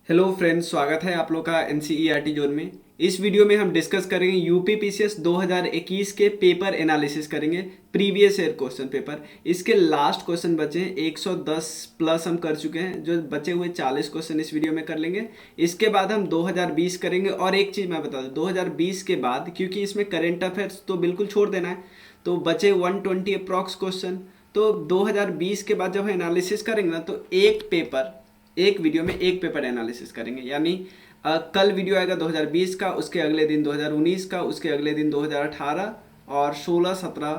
Hello friends, स्वागत है आप लोग का एनसीईआरटी जोन में। इस वीडियो में हम डिस्कस करेंगे यूपी पीसीएस 2021 के पेपर एनालिसिस करेंगे, प्रीवियस ईयर क्वेश्चन पेपर। इसके लास्ट क्वेश्चन बचे हैं 110 प्लस हम कर चुके हैं, जो बचे हुए 40 क्वेश्चन इस वीडियो में कर लेंगे। इसके बाद हम 2020 करेंगे। और एक चीज़ मैं बता दूं, 2020 के बाद क्योंकि इसमें करेंट अफेयर्स तो बिल्कुल छोड़ देना है, तो बचे 120 अप्रॉक्स क्वेश्चन। तो 2020 के बाद जब हम एनालिसिस करेंगे ना, तो एक वीडियो में एक पेपर एनालिसिस करेंगे। यानी कल वीडियो आएगा 2020 का, उसके अगले दिन 2019 का, उसके अगले दिन 2018 और 16-17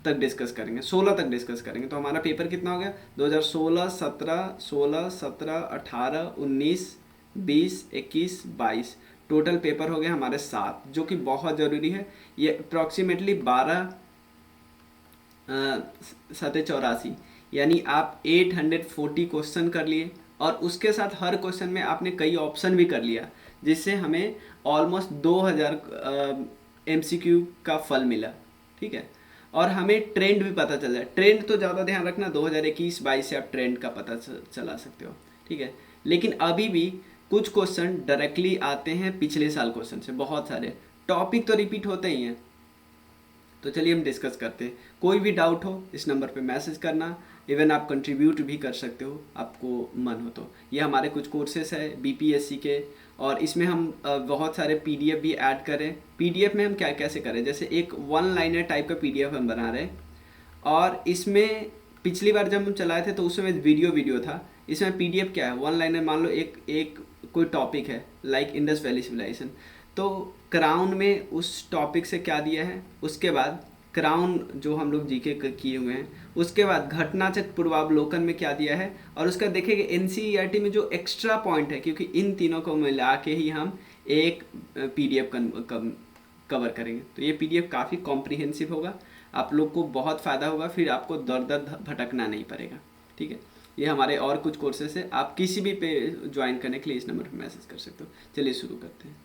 तक डिस्कस करेंगे, 16 तक डिस्कस करेंगे। तो हमारा पेपर कितना हो गया? 2016, 17, 18, 19, 20, 21, 22 टोटल पेपर हो गए हमारे 7, जो कि बहुत ज़रूरी है। ये अप्रॉक्सीमेटली 12 784, यानी आप 840 क्वेश्चन कर लिए। और उसके साथ हर क्वेश्चन में आपने कई ऑप्शन भी कर लिया, जिससे हमें ऑलमोस्ट 2000 एमसीक्यू का फल मिला। ठीक है, और हमें ट्रेंड भी पता चल जाए। ट्रेंड तो ज़्यादा ध्यान रखना, 2021-22 से आप ट्रेंड का पता चला सकते हो। ठीक है, लेकिन अभी भी कुछ क्वेश्चन डायरेक्टली आते हैं पिछले साल क्वेश्चन से, बहुत सारे टॉपिक तो रिपीट होते ही हैं। तो चलिए हम डिस्कस करते हैं। कोई भी डाउट हो इस नंबर पे मैसेज करना। इवन आप कंट्रीब्यूट भी कर सकते हो, आपको मन हो तो। ये हमारे कुछ कोर्सेस है बीपीएससी के, और इसमें हम बहुत सारे पीडीएफ भी ऐड करें। पीडीएफ में हम क्या कैसे करें, जैसे एक वन लाइनर टाइप का पीडीएफ हम बना रहे हैं। और इसमें पिछली बार जब हम चलाए थे तो उसमें वीडियो था। इसमें पीडीएफ क्या है, वन लाइनर। मान लो एक कोई टॉपिक है, लाइक इंडस वैली सिविलाइजेशन, तो क्राउन में उस टॉपिक से क्या दिया है, उसके बाद क्राउन जो हम लोग जीके किए हुए हैं, उसके बाद घटनाचक्र पूर्वावलोकन में क्या दिया है, और उसका देखेंगे एनसीईआरटी में जो एक्स्ट्रा पॉइंट है, क्योंकि इन तीनों को मिला के ही हम एक पीडीएफ कवर करेंगे। तो ये पीडीएफ काफ़ी कॉम्प्रिहेंसिव होगा, आप लोग को बहुत फ़ायदा होगा, फिर आपको दर दर भटकना नहीं पड़ेगा। ठीक है, ये हमारे और कुछ कोर्सेस है, आप किसी भी पे ज्वाइन करने के लिए इस नंबर पर मैसेज कर सकते हो। चलिए शुरू करते हैं।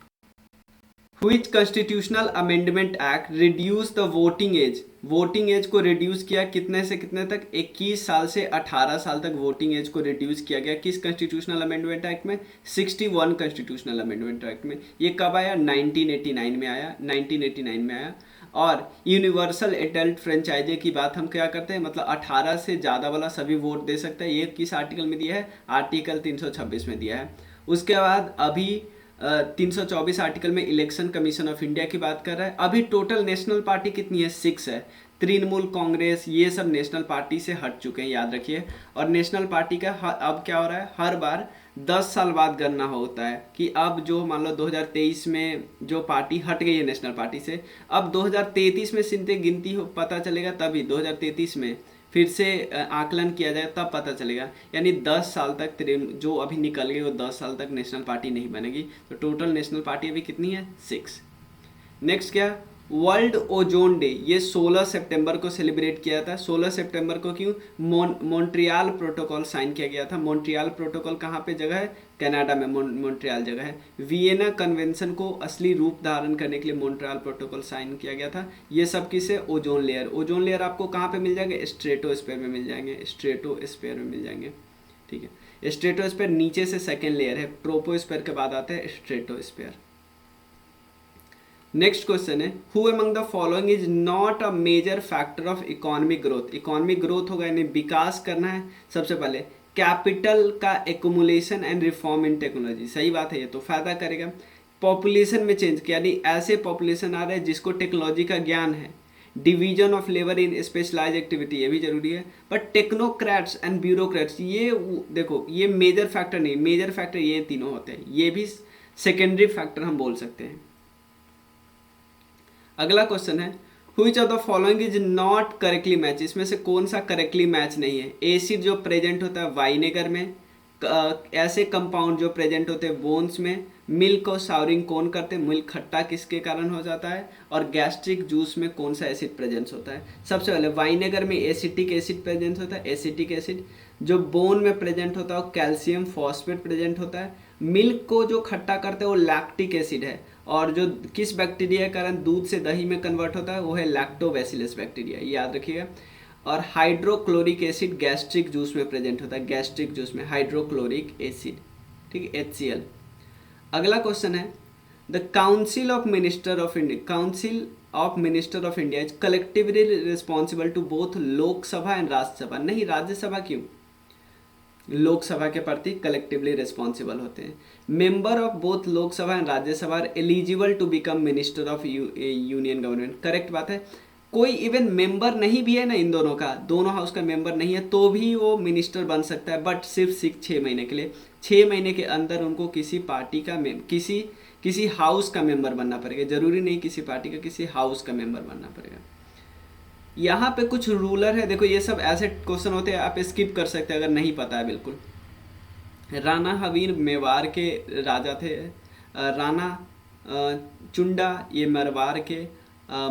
Which constitutional amendment act reduce the voting age? Voting age को रिड्यूस किया कितने से कितने तक? 21 साल से 18 साल तक वोटिंग एज को रिड्यूस किया गया। किस कॉन्स्टिट्यूशनल अमेंडमेंट एक्ट में? 61 कॉन्स्टिट्यूशनल अमेंडमेंट एक्ट में। ये कब आया? 1989 में आया, 1989 में आया। और यूनिवर्सल एडल्ट फ्रेंचाइजे की बात हम क्या करते हैं, मतलब 18 से ज़्यादा वाला सभी वोट दे सकता है। ये किस आर्टिकल में दिया है? आर्टिकल 326 में दिया है। उसके बाद अभी 324 आर्टिकल में इलेक्शन कमीशन ऑफ इंडिया की बात कर रहा है। अभी टोटल नेशनल पार्टी कितनी है? 6 है। तृणमूल कांग्रेस ये सब नेशनल पार्टी से हट चुके हैं, याद रखिए। और नेशनल पार्टी का अब क्या हो रहा है, हर बार 10 साल बाद गणना होता है कि अब जो मान लो 2023 में जो पार्टी हट गई है नेशनल पार्टी से, अब 2033 में सिंते गिनती हो पता चलेगा, तभी 2033 में फिर से आकलन किया जाए, तब पता चलेगा। यानी 10 साल तक जो अभी निकल गई वो 10 साल तक नेशनल पार्टी नहीं बनेगी। तो टोटल नेशनल पार्टी अभी कितनी है? 6। नेक्स्ट क्या? वर्ल्ड ओजोन डे, ये 16 सितंबर को सेलिब्रेट किया था। 16 सितंबर को क्यों? मॉन्ट्रियल प्रोटोकॉल साइन किया गया था। मॉन्ट्रियल प्रोटोकॉल कहाँ पे जगह है? कनाडा में मॉन्ट्रियल जगह है। वियना कन्वेंशन को असली रूप धारण करने के लिए मॉन्ट्रियल प्रोटोकॉल साइन किया गया था। ये सब किसे? Ozone layer. ओजोन लेयर आपको कहाँ पे मिल जाएंगे? स्ट्रेटोस्फीयर में मिल जाएंगे, स्ट्रेटोस्फीयर में मिल जाएंगे। ठीक है, स्ट्रेटोस्फीयर नीचे से सेकेंड लेयर है, ट्रोपोस्फीयर के बाद आता है स्ट्रेटोस्फीयर। नेक्स्ट क्वेश्चन है, who among the following is not a major factor of economic growth? Economic growth होगा यानी विकास करना है। सबसे पहले कैपिटल का accumulation and reform in technology, सही बात है, ये तो फायदा करेगा। पॉपुलेशन में चेंज, यानी ऐसे पॉपुलेशन आ रहे हैं जिसको टेक्नोलॉजी का ज्ञान है। Division of labour in specialize activity, ये भी जरूरी है। बट टेक्नोक्रेट्स एंड ब्यूरोक्रेट्स, ये देखो ये मेजर फैक्टर नहीं, मेजर फैक्टर ये तीनों होते हैं, ये भी सेकेंडरी फैक्टर हम बोल सकते हैं। अगला क्वेश्चन है, which of the following is not correctly match? इसमें से कौन सा करेक्टली मैच नहीं है? एसिड जो प्रेजेंट होता है वाइनेगर में, ऐसे कंपाउंड जो प्रेजेंट होते हैं बोन्स में। मिल्क और सावरिंग कौन करते हैं? मिल्क खट्टा किसके कारण हो जाता है? और गैस्ट्रिक जूस में कौन सा एसिड प्रेजेंट होता है? सबसे पहले वाइनेगर में एसिटिक एसिड प्रेजेंट होता है, एसिटिक एसिड। जो बोन में प्रेजेंट होता है वो कैल्शियम फॉस्फेट प्रेजेंट होता है। मिल्क को जो खट्टा करते हैं वो लैक्टिक एसिड है, और जो किस बैक्टीरिया के कारण दूध से दही में कन्वर्ट होता है वो है लैक्टोबैसिलस बैक्टीरिया, याद रखिएगा। और हाइड्रोक्लोरिक एसिड गैस्ट्रिक जूस में प्रेजेंट होता है, गैस्ट्रिक जूस में हाइड्रोक्लोरिक एसिड। ठीक है, HCL। अगला क्वेश्चन है the council of minister of India is collectively responsible to both Lok Sabha and Rajya Sabha. नहीं, राज्यसभा क्यों, लोकसभा के प्रति कलेक्टिवली रिस्पॉन्सिबल होते हैं। Member of both Lok Sabha and Rajya Sabha are eligible to become minister of union government. Correct बात है। कोई इवन मेंबर नहीं भी है ना इन दोनों का, दोनों हाउस का मेंबर नहीं है तो भी वो मिनिस्टर बन सकता है, बट सिर्फ 6 महीने के लिए। 6 महीने के अंदर उनको किसी पार्टी का किसी हाउस का मेंबर बनना पड़ेगा। जरूरी नहीं किसी पार्टी का, किसी हाउस का मेंबर बनना पड़ेगा। यहाँ पे कुछ रूलर है, देखो ये सब ऐसे क्वेश्चन होते हैं आप स्किप कर सकते हैं अगर नहीं पता है बिल्कुल। राणा हवीर मेवाड़ के राजा थे। राणा चुंडा ये मेवाड़ के।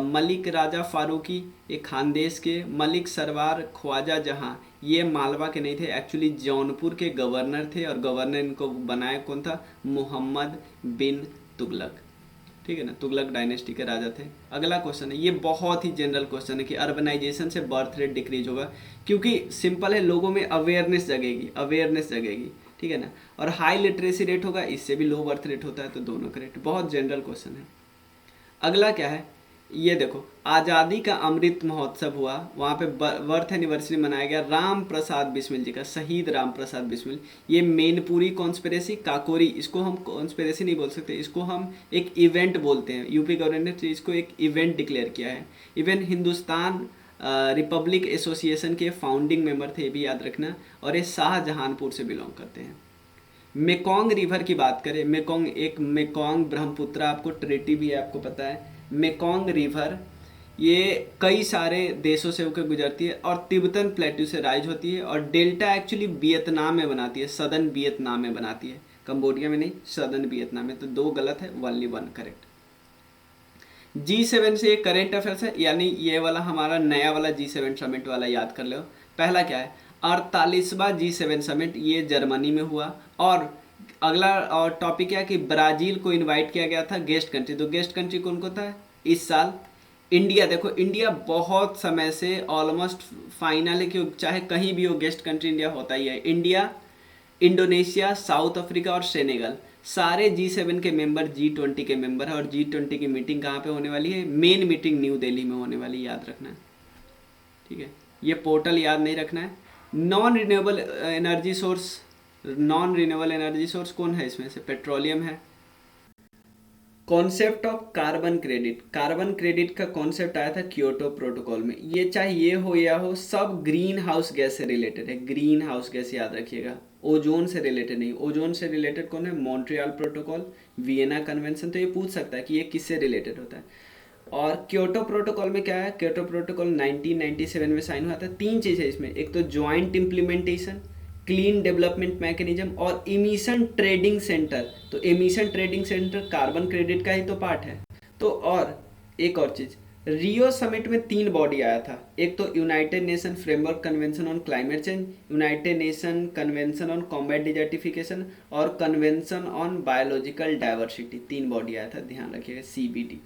मलिक राजा फारूकी ये खानदेश के। मलिक सरवार ख्वाजा जहाँ ये मालवा के नहीं थे, एक्चुअली जौनपुर के गवर्नर थे और गवर्नर इनको बनाया कौन था, मोहम्मद बिन तुगलक। ठीक है ना, तुगलक डायनेस्टी के राजा थे। अगला क्वेश्चन है, ये बहुत ही जनरल क्वेश्चन है कि अर्बनाइजेशन से बर्थ रेट डिक्रीज होगा, क्योंकि सिंपल है, लोगों में अवेयरनेस जगेगी। ठीक है ना, और हाई लिटरेसी रेट होगा, इससे भी लो बर्थ रेट होता है, तो दोनों का रेट। बहुत जनरल क्वेश्चन है। अगला क्या है, ये देखो, आज़ादी का अमृत महोत्सव हुआ, वहाँ पे बर्थ एनिवर्सरी मनाया गया राम प्रसाद बिस्मिल जी का, शहीद राम प्रसाद बिस्मिल। ये मेनपुरी कॉन्स्पिरेसी काकोरी, इसको हम कॉन्स्पिरेसी नहीं बोल सकते, इसको हम एक इवेंट बोलते हैं। यूपी गवर्नमेंट ने इसको एक इवेंट डिक्लेयर किया है। इवन हिंदुस्तान रिपब्लिक एसोसिएशन के फाउंडिंग मेंबर थे, ये भी याद रखना, और ये शाहजहानपुर से बिलोंग करते हैं। मेकोंग रिवर की बात करें, मेकोंग ब्रह्मपुत्र, आपको ट्रिटी भी है, आपको पता है। मेकोंग रिवर ये कई सारे देशों से होकर गुजरती है और तिब्बतन प्लेट्यू से राइज होती है, और डेल्टा एक्चुअली वियतनाम में बनाती है, सदर्न वियतनाम में बनाती है, कंबोडिया में नहीं, सदर्न वियतनाम में। तो 2 गलत है, ओनली 1 करेक्ट। G7 से करेंट अफेयर्स है, यानी ये वाला हमारा नया वाला G7 समिट वाला याद कर लो। पहला क्या है, 48वां G7 समिट, ये जर्मनी में हुआ। और अगला और टॉपिक क्या है कि ब्राज़ील को इनवाइट किया गया था गेस्ट कंट्री। तो गेस्ट कंट्री कौन को था इस साल, इंडिया। देखो इंडिया बहुत समय से ऑलमोस्ट फाइनल है कि चाहे कहीं भी हो गेस्ट कंट्री इंडिया होता ही है। इंडिया, इंडोनेशिया, साउथ अफ्रीका और सेनेगल सारे G7 के मेंबर, G20 के मेंबर है। और G20 की मीटिंग कहाँ पे होने वाली है, मेन मीटिंग न्यू दिल्ली में होने वाली, याद रखना है। ठीक है, ये पोर्टल याद नहीं रखना है। नॉन रिन्यूएबल एनर्जी सोर्स कौन है इसमें से, पेट्रोलियम है। कॉन्सेप्ट ऑफ कार्बन क्रेडिट का कॉन्सेप्ट आया था क्योटो प्रोटोकॉल में। ये चाहे ये हो या हो, सब ग्रीन हाउस गैस से रिलेटेड है। ग्रीन हाउस गैस याद रखिएगा, ओजोन से रिलेटेड नहीं। ओजोन से रिलेटेड कौन है, मॉन्ट्रियल प्रोटोकॉल, वियना कन्वेंशन। तो ये पूछ सकता है कि ये किससे रिलेटेड होता है। और क्योटो प्रोटोकॉल में क्या है, क्योटो प्रोटोकॉल 1997 में साइन हुआ था। 3 चीज़ है इसमें, एक तो joint implementation, clean development mechanism और एमिशन ट्रेडिंग सेंटर। तो emission trading centre carbon credit का ही तो पार्ट है। तो और एक और चीज़, रियो समिट में 3 बॉडी आया था, एक तो United Nation Framework Convention on Climate Change, United Nation Convention on Combat Desertification और Convention on Biological Diversity. 3 body आया था, ध्यान रखिएगा। CBD,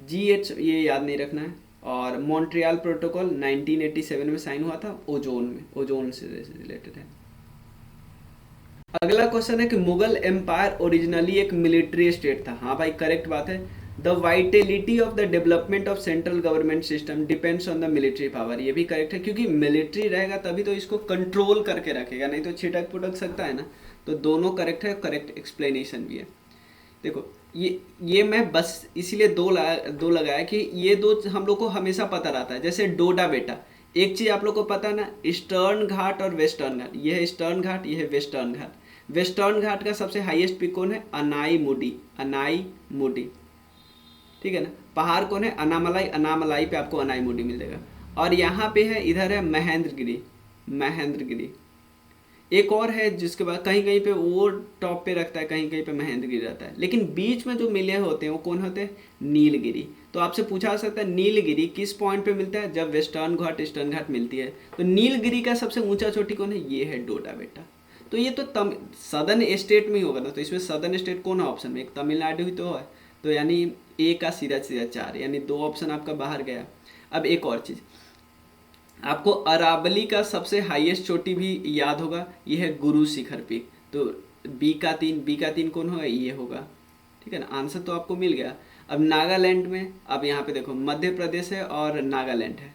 GH ये याद नहीं रखना है। और मॉन्ट्रियल प्रोटोकॉल 1987 में साइन हुआ था, ओजोन से रिलेटेड है। अगला क्वेश्चन है कि मुगल एम्पायर ओरिजिनली एक मिलिट्री स्टेट था। हाँ भाई, करेक्ट बात है। The vitality of the development of central government system depends on the military power. ये भी करेक्ट है, क्योंकि मिलिट्री रहेगा तभी तो इसको कंट्रोल करके रखेगा, नहीं तो छिटक पुटक सकता है ना। तो दोनों करेक्ट है, करेक्ट एक्सप्लेनेशन भी है। देखो ये मैं बस इसीलिए दो लगाया कि ये 2 हम लोग को हमेशा पता रहता है। जैसे डोडा बेटा, एक चीज़ आप लोग को पता है ना, ईस्टर्न घाट और वेस्टर्न घाट। ये है ईस्टर्न घाट, ये है वेस्टर्न घाट। वेस्टर्न घाट का सबसे हाईएस्ट पीक कौन है, अनाई मुडी। ठीक है ना। पहाड़ कौन है, अनामलाई पे आपको अनाई मुडी मिलेगा। और यहाँ पे है, इधर है महेंद्रगिरी। एक और है जिसके बाद कहीं कहीं पे वो टॉप पे रखता है, कहीं कहीं पे महेंद्रगिरी रहता है, लेकिन बीच में जो मिले होते हैं वो कौन होते हैं, नीलगिरी। तो आपसे पूछा सकता है नीलगिरी किस पॉइंट पे मिलता है, जब वेस्टर्न घाट ईस्टर्न घाट मिलती है। तो नीलगिरी का सबसे ऊंचा चोटी कौन है, ये है डोडा बेटा। तो ये तो सदर्न स्टेट में ही होगा ना। तो इसमें सदर्न स्टेट कौन है ऑप्शन में, एक तमिलनाडु ही तो है। तो यानी ए का सीधा 4, यानी 2 ऑप्शन आपका बाहर गया। अब एक और चीज़, आपको अरावली का सबसे हाईएस्ट चोटी भी याद होगा, ये है गुरु शिखर पीक। तो बी का तीन कौन होगा, ये होगा। ठीक है ना, आंसर तो आपको मिल गया। अब नागालैंड में, अब यहाँ पे देखो मध्य प्रदेश है और नागालैंड है,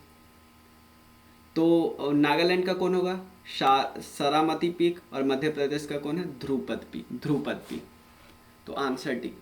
तो नागालैंड का कौन होगा, सरामती पीक, और मध्य प्रदेश का कौन है, ध्रुपद पीक। तो आंसर डी।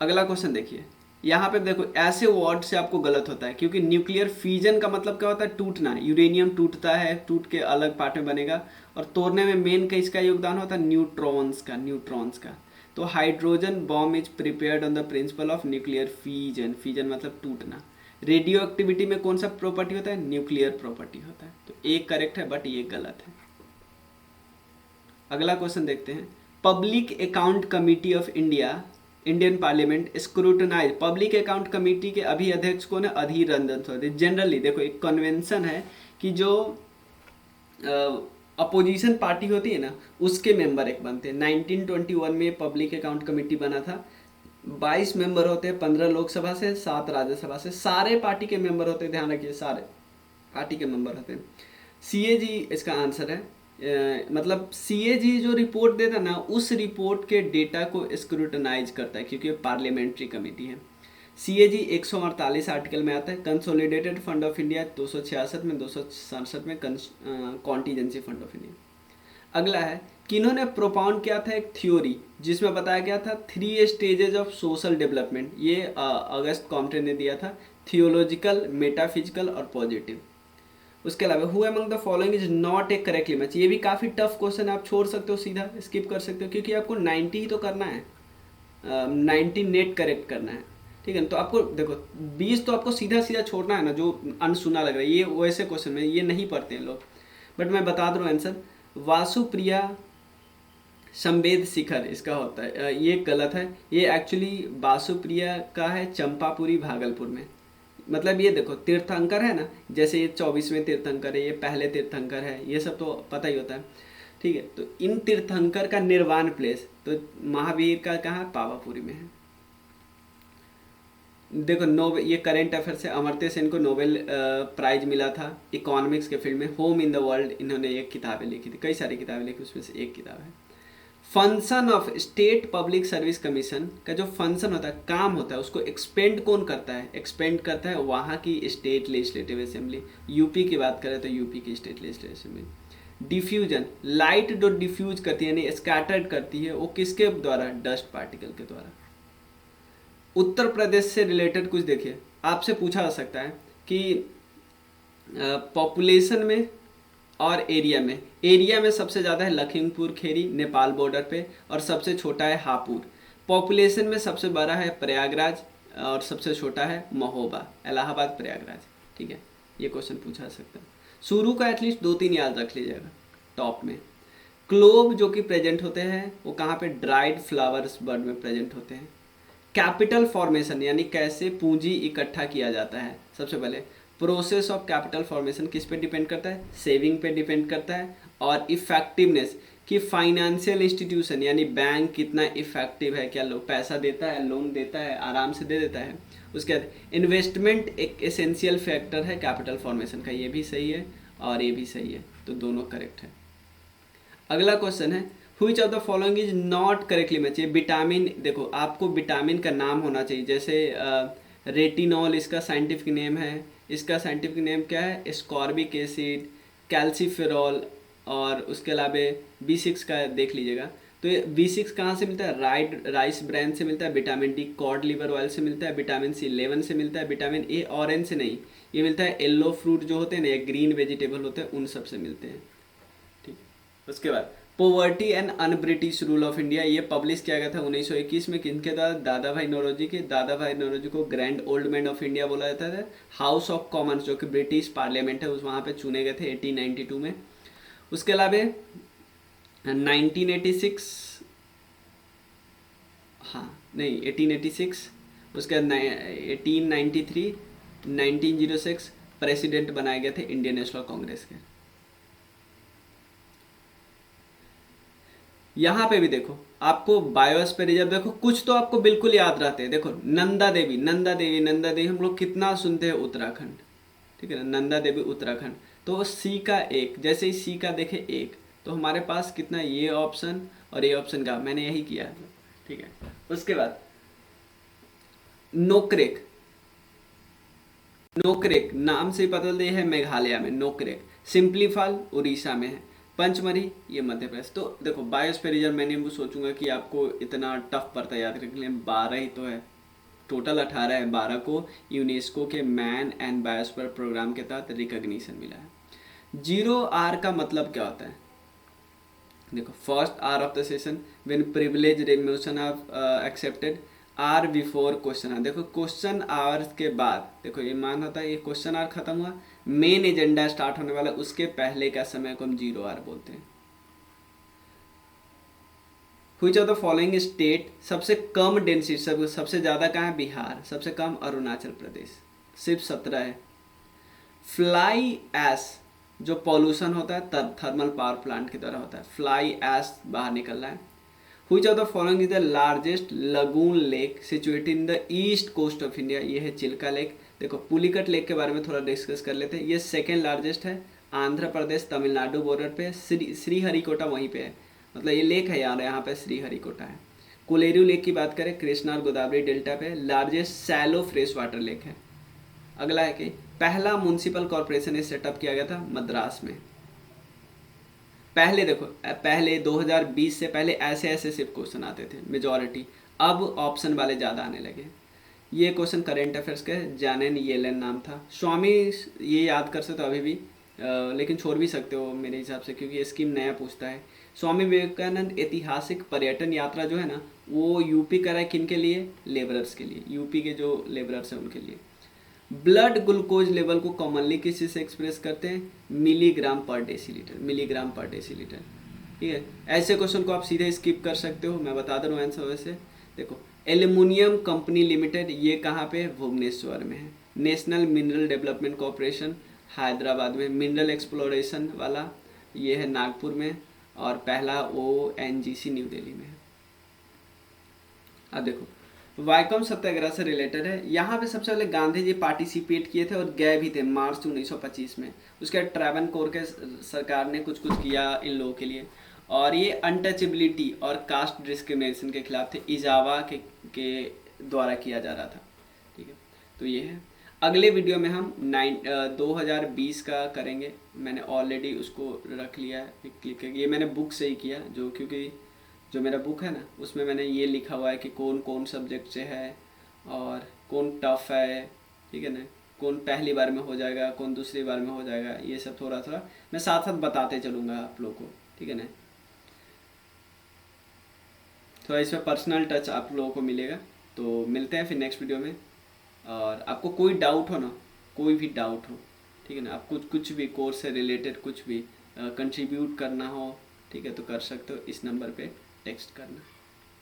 अगला क्वेश्चन देखिए, यहाँ पे देखो ऐसे वर्ड से आपको गलत होता है, क्योंकि न्यूक्लियर फ्यूजन का मतलब क्या होता है, टूटना। यूरेनियम टूटता है, टूट के अलग पार्ट में बनेगा, और तोड़ने में मेन का इसका योगदान होता है न्यूट्रॉन्स का। तो hydrogen bomb is prepared on the principle of nuclear fusion मतलब टूटना। रेडियो एक्टिविटी में कौन सा प्रॉपर्टी होता है, न्यूक्लियर प्रॉपर्टी होता है। तो एक करेक्ट है, बट ये गलत है। अगला क्वेश्चन देखते हैं, public account committee of Indian parliament scrutinise. Public account committee के अभी अध्यक्ष कौन है, अधीर रंजन चौधरी। जनरली देखो एक कन्वेंशन है कि जो अपोजिशन पार्टी होती है ना, उसके मेंबर एक बनते हैं। 1921 में पब्लिक अकाउंट कमेटी बना था। 22 मेंबर होते हैं, 15 लोकसभा से, 7 राज्यसभा से। सारे पार्टी के मेंबर होते हैं, ध्यान रखिए, सारे पार्टी के मेंबर होते हैं। सीएजी इसका आंसर है। मतलब सीएजी जो रिपोर्ट देता है ना, उस रिपोर्ट के डेटा को स्क्रूटनाइज करता है, क्योंकि पार्लियामेंट्री कमेटी है। सीएजी 148 आर्टिकल में आता है। कंसोलिडेटेड फंड ऑफ इंडिया 266 में, 267 में कॉन्टीजेंसी फंड ऑफ इंडिया। अगला है, किन्होंने प्रोपाउंड किया था एक थ्योरी जिसमें बताया गया था 3 स्टेजेस ऑफ सोशल डेवलपमेंट। ये अगस्त कॉम्टे ने दिया था, थियोलॉजिकल, मेटाफिजिकल और पॉजिटिव। उसके अलावा who among the following is not a correctly match. ये भी काफ़ी टफ क्वेश्चन है, आप छोड़ सकते हो, सीधा स्किप कर सकते हो, क्योंकि आपको 90 ही तो करना है, 90 नेट करेक्ट करना है। ठीक है ना, तो आपको देखो 20 तो आपको सीधा सीधा छोड़ना है ना, जो अनसुना लग रहा है। ये वैसे क्वेश्चन में ये नहीं पढ़ते हैं लोग, बट मैं बता दूँ आंसर। वासुप्रिया संवेद शिखर इसका होता है, ये गलत है। ये एक्चुअली वासुप्रिया का है चंपापुरी भागलपुर में। मतलब ये देखो तीर्थंकर है ना, जैसे ये 24वें तीर्थंकर है, ये पहले तीर्थंकर है, ये सब तो पता ही होता है। ठीक है, तो इन तीर्थंकर का निर्वाण प्लेस तो महावीर का कहाँ है, पावापुरी में है। देखो नोबेल, ये करेंट अफेयर से, अमर्त्य सेन को नोबेल प्राइज मिला था इकोनॉमिक्स के फील्ड में। होम इन द वर्ल्ड इन्होंने एक किताबें लिखी थी, कई सारी किताबें लिखी, उसमें से एक किताब है। Function of state public service commission का जो फंक्शन होता है, काम होता है, उसको एक्सपेंड कौन करता है, एक्सपेंड करता है वहाँ की स्टेट लेजिस्लेटिव असेंबली। यूपी की बात करें तो यूपी की state legislative assembly. Diffusion, light जो डिफ्यूज करती है, यानी स्कैटर्ड करती है, वो किसके द्वारा, डस्ट पार्टिकल के द्वारा। उत्तर प्रदेश से रिलेटेड कुछ देखिए, आपसे पूछा जा सकता है कि पॉपुलेशन में और एरिया में सबसे ज़्यादा है लखीमपुर खीरी नेपाल बॉर्डर पे, और सबसे छोटा है हापुड़। पॉपुलेशन में सबसे बड़ा है प्रयागराज, और सबसे छोटा है महोबा, इलाहाबाद प्रयागराज। ठीक है, ये क्वेश्चन पूछा सकता है। शुरू का एटलीस्ट 2-3 याद रख लीजिएगा टॉप में। क्लोव जो कि प्रेजेंट होते हैं वो कहाँ पे, ड्राइड फ्लावर्स बर्ड में प्रेजेंट होते हैं। कैपिटल फॉर्मेशन यानी कैसे पूंजी इकट्ठा किया जाता है, सबसे पहले प्रोसेस ऑफ कैपिटल फॉर्मेशन किस पे डिपेंड करता है, सेविंग पे डिपेंड करता है। और इफेक्टिवनेस कि फाइनेंशियल इंस्टीट्यूशन यानी बैंक कितना इफेक्टिव है, क्या लोग पैसा देता है, लोन देता है, आराम से दे देता है। उसके बाद इन्वेस्टमेंट एक एसेंशियल फैक्टर है कैपिटल फॉर्मेशन का, ये भी सही है और ये भी सही है, तो दोनों करेक्ट है। अगला क्वेश्चन है, which of the following is not correctly match. ये विटामिन, देखो आपको विटामिन का नाम होना चाहिए, जैसे रेटिनॉल इसका साइंटिफिक नेम है, इसका साइंटिफिक नेम क्या है, एस्कॉर्बिक एसिड, कैल्सीफेरॉल, और उसके अलावा B6 का देख लीजिएगा। तो ये B6 कहाँ से मिलता है, राइस ब्रांड से मिलता है। Vitamin D cod liver oil से मिलता है। विटामिन सी लेमन से मिलता है। विटामिन ए ऑरेंज से नहीं, ये मिलता है येलो फ्रूट जो होते हैं ना, ये ग्रीन वेजिटेबल होते हैं, उन सब से मिलते हैं। ठीक, उसके बाद poverty and un British rule of India, ये पब्लिश किया गया था 1921 में, किनके द्वारा, दादा भाई नौरोजी के। दादा भाई नौरोजी को grand old man of India बोला जाता था। हाउस ऑफ कॉमन्स जो कि ब्रिटिश पार्लियामेंट है, उस वहाँ पे चुने गए थे 1892 में। उसके अलावा 1986, हाँ नहीं 1886, उसके बाद 1893, 1906 प्रेसिडेंट बनाए गए थे इंडियन नेशनल कांग्रेस के। यहाँ पे भी देखो आपको बायोस्फीयर रिजर्व, देखो कुछ तो आपको बिल्कुल याद रहते हैं। देखो नंदा देवी हम लोग कितना सुनते हैं, उत्तराखंड। ठीक है ना, नंदा देवी उत्तराखंड। तो सी का एक, जैसे ही सी का देखे एक, तो हमारे पास कितना, ये ऑप्शन और ये ऑप्शन का, मैंने यही किया है, ठीक है। उसके बाद नोक्रेक, नोक्रेक नाम से ही पता चलता है मेघालय में, नोक्रेक। सिंपलीफाल उड़ीसा में है। पंचमढ़ी ये मध्य प्रदेश। तो देखो बायोस्फीयर रिजर्व, मैंने वो सोचूंगा कि आपको इतना टफ पड़ता है याद रखने के लिए, 12 ही तो है, टोटल 18 है, 12 को यूनेस्को के मैन एंड बायोस्फीयर प्रोग्राम के तहत रिकॉग्निशन मिला है। 0R का मतलब क्या होता है? देखो, first hour of the session when privilege motion of accepted, or before question hour. देखो क्वेश्चन आवर्स के बाद, देखो ये मान होता है, ये क्वेश्चन आवर खत्म हुआ, मेन एजेंडा स्टार्ट होने वाला, उसके पहले का समय को हम 0R बोलते हैं। Which of the following state, सबसे कम डेंसिटी, सबसे ज़्यादा कहाँ है? बिहार। सबसे कम अरुणाचल प्रदेश, सिर्फ 17 है। फ्लाई ऐश, जो पॉल्यूशन होता है थर्मल पावर प्लांट की तरह होता है, फ्लाई ऐश बाहर निकल रहा है। Which of the following is the largest lagoon lake situated in the east coast of India? ये है चिल्का लेक। देखो पुलिकट लेक के बारे में थोड़ा डिस्कस कर लेते हैं। ये सेकेंड लार्जेस्ट है, आंध्र प्रदेश तमिलनाडु बॉर्डर पे, श्रीहरिकोटा वहीं पे है, मतलब ये लेक है यार, यहाँ पे श्रीहरिकोटा है। कोलेरू लेक की बात करें, कृष्णा और गोदावरी डेल्टा पे largest shallow fresh water lake है। अगला है कि पहला म्युनिसिपल कॉर्पोरेशन सेटअप किया गया था मद्रास में। पहले देखो, पहले 2020 से पहले ऐसे ऐसे सिर्फ क्वेश्चन आते थे मेजॉरिटी, अब ऑप्शन वाले ज़्यादा आने लगे। ये क्वेश्चन करेंट अफेयर्स के, जानेन येलेन नाम था। स्वामी ये याद कर सकते हो अभी भी, लेकिन छोड़ भी सकते हो मेरे हिसाब से, क्योंकि ये स्कीम नया पूछता है। स्वामी विवेकानंद ऐतिहासिक पर्यटन यात्रा जो है ना, वो यूपी का है, किन के लिए? लेबरर्स के लिए, यूपी के जो लेबरर्स हैं उनके लिए। ब्लड ग्लूकोज लेवल को कॉमनली किस चीज़ से एक्सप्रेस करते हैं? मिलीग्राम पर डेसीलीटर, मिलीग्राम पर डेसीलीटर, ठीक है। ऐसे क्वेश्चन को आप सीधे स्किप कर सकते हो, मैं बता दे रहा हूँ आंसर वैसे। देखो एल्युमिनियम कंपनी लिमिटेड, ये कहाँ पे? भुवनेश्वर में है। National Mineral Development Corporation Hyderabad में। मिनरल एक्सप्लोरेशन वाला ये है नागपुर में, और पहला ONGC न्यू दिल्ली में है। अब देखो वाइकम सत्याग्रह से रिलेटेड है। यहाँ पे सबसे पहले गांधी जी पार्टिसिपेट किए थे और गए भी थे मार्च 1925 में। उसके बाद ट्रैवनकोर के सरकार ने कुछ कुछ किया इन लोगों के लिए, और ये अनटचेबिलिटी और कास्ट डिस्क्रिमिनेशन के खिलाफ थे, इजावा के द्वारा किया जा रहा था, ठीक है। तो ये है। अगले वीडियो में हम 2020 का करेंगे। मैंने ऑलरेडी उसको रख लिया है क्लिक, ये मैंने बुक से ही किया, जो क्योंकि जो मेरा बुक है ना, उसमें मैंने ये लिखा हुआ है कि कौन कौन सब्जेक्ट से है और कौन टफ है, ठीक है ना, कौन पहली बार में हो जाएगा, कौन दूसरी बार में हो जाएगा, ये सब थोड़ा थोड़ा मैं साथ साथ बताते चलूँगा आप लोगों को, ठीक है ना। थोड़ा इसमें पर्सनल टच आप लोगों को मिलेगा। तो मिलते हैं फिर नेक्स्ट वीडियो में। और आपको कोई डाउट हो ना, कोई भी डाउट हो, ठीक है ना, आप कुछ भी कोर्स से रिलेटेड कुछ भी कंट्रीब्यूट करना हो, ठीक है, तो कर सकते हो। इस नंबर पे टेक्स्ट करना,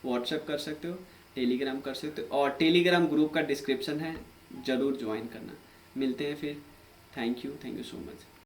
व्हाट्सएप कर सकते हो, टेलीग्राम कर सकते हो, और टेलीग्राम ग्रुप का डिस्क्रिप्शन है, ज़रूर ज्वाइन करना। मिलते हैं फिर। Thank you so much.